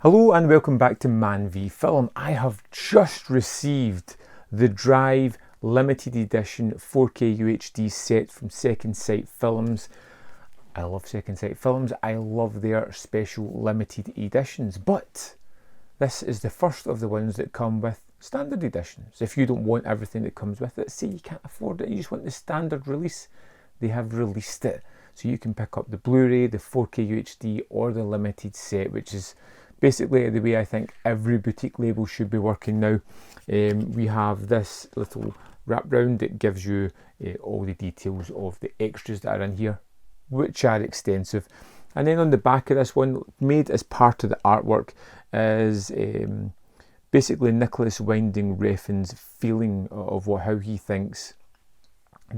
Hello and welcome back to ManVFilm. I have just received the Drive limited edition 4K UHD set from Second Sight Films. I love Second Sight Films. I love their special limited editions, but this is the first of the ones that come with standard editions. If you don't want everything that comes with it, say you can't afford it, you just want the standard release, they have released it. So you can pick up the Blu-ray, the 4K UHD or the limited set, which is basically the way I think every boutique label should be working now. We have this little wrap round that gives you all the details of the extras that are in here, which are extensive. And then on the back of this one, made as part of the artwork, is basically Nicholas Winding Refn's feeling of how he thinks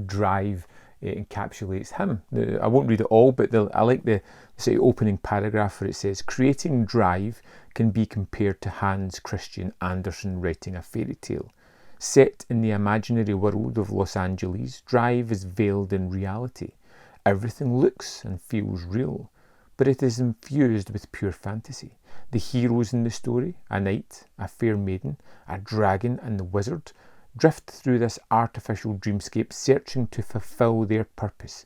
Drive encapsulates him. Now, I won't read it all, but I like the opening paragraph where it says, "Creating Drive can be compared to Hans Christian Andersen writing a fairy tale. Set in the imaginary world of Los Angeles, Drive is veiled in reality. Everything looks and feels real, but it is infused with pure fantasy. The heroes in the story, a knight, a fair maiden, a dragon and the wizard, drift through this artificial dreamscape searching to fulfill their purpose,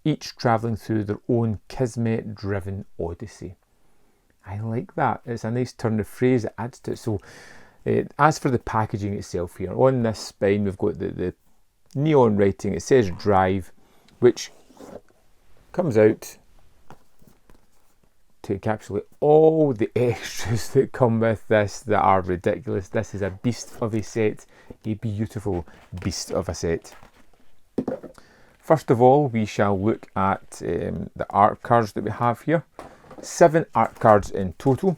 each travelling through their own kismet-driven odyssey." I like that. It's a nice turn of phrase that adds to it. So as for the packaging itself here, on this spine we've got the neon writing. It says Drive, which comes out to encapsulate all the extras that come with this that are ridiculous. This is a beast of a set, a beautiful beast of a set. First of all, we shall look at the art cards that we have here. 7 art cards in total.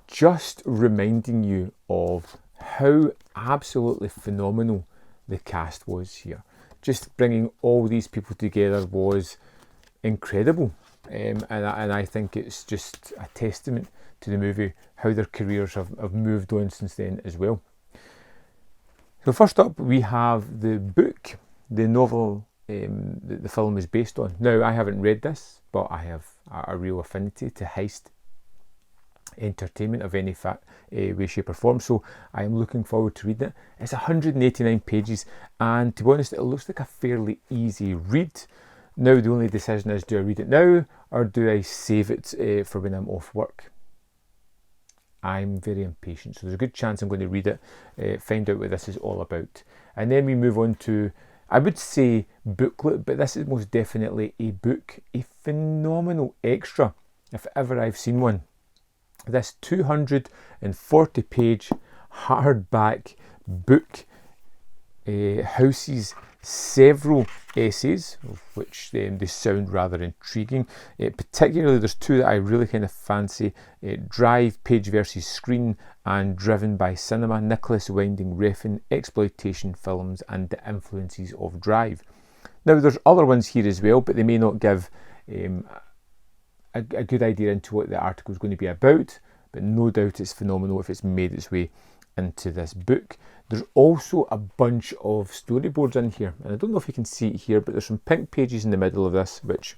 Just reminding you of how absolutely phenomenal the cast was here. Just bringing all these people together was incredible. And I think it's just a testament to the movie, how their careers have moved on since then as well. So first up we have the book, the novel that the film is based on. Now, I haven't read this, but I have a real affinity to heist entertainment of any way, shape or form, so I am looking forward to reading it. It's 189 pages, and to be honest, it looks like a fairly easy read. Now the only decision is, do I read it now or do I save it for when I'm off work? I'm very impatient, so there's a good chance I'm going to read it, find out what this is all about. And then we move on to, I would say booklet, but this is most definitely a book, a phenomenal extra if ever I've seen one. This 240 page hardback book houses several essays, of which they sound rather intriguing. Particularly there's 2 that I really kind of fancy. Drive, Page versus Screen, and Driven by Cinema, Nicholas Winding Refn, Exploitation Films and the Influences of Drive. Now there's other ones here as well, but they may not give a good idea into what the article is going to be about, but no doubt it's phenomenal if it's made its way into this book. There's also a bunch of storyboards in here, and I don't know if you can see it here, but there's some pink pages in the middle of this which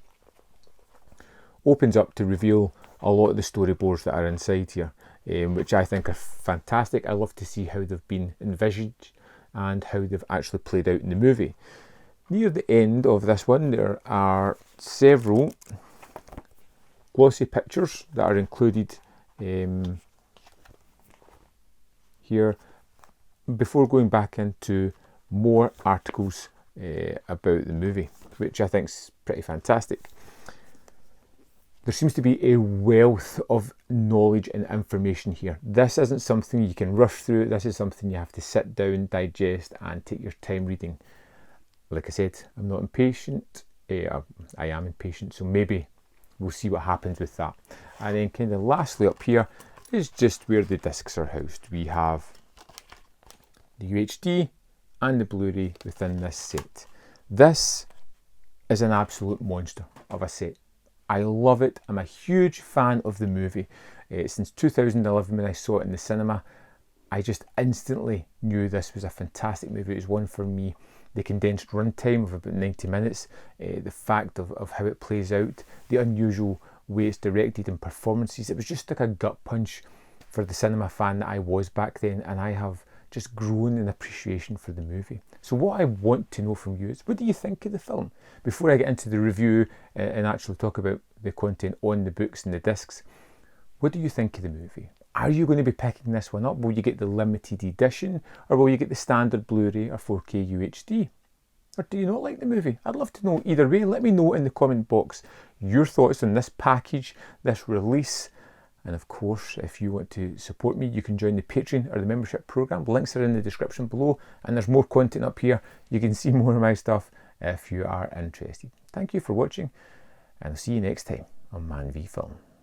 opens up to reveal a lot of the storyboards that are inside here, which I think are fantastic. I love to see how they've been envisaged and how they've actually played out in the movie. Near the end of this one there are several glossy pictures that are included here before going back into more articles about the movie, which I think is pretty fantastic. There seems to be a wealth of knowledge and information here. This isn't something you can rush through. This is something you have to sit down, digest and take your time reading. Like I said, I'm not impatient. I am impatient, so maybe we'll see what happens with that. And then kind of lastly up here is just where the discs are housed. We have the UHD and the Blu-ray within this set. This is an absolute monster of a set. I love it. I'm a huge fan of the movie. Since 2011 when I saw it in the cinema, I just instantly knew this was a fantastic movie. It was one for me. The condensed runtime of about 90 minutes, the fact of how it plays out, the unusual way it's directed and performances. It was just like a gut punch for the cinema fan that I was back then, and I have just grown in appreciation for the movie. So what I want to know from you is, what do you think of the film? Before I get into the review and actually talk about the content on the books and the discs, what do you think of the movie? Are you going to be picking this one up? Will you get the limited edition, or will you get the standard Blu-ray or 4K UHD? Or do you not like the movie? I'd love to know either way. Let me know in the comment box your thoughts on this package, this release. And of course, if you want to support me, you can join the Patreon or the membership program. Links are in the description below, and there's more content up here. You can see more of my stuff if you are interested. Thank you for watching, and I'll see you next time on ManVFilm.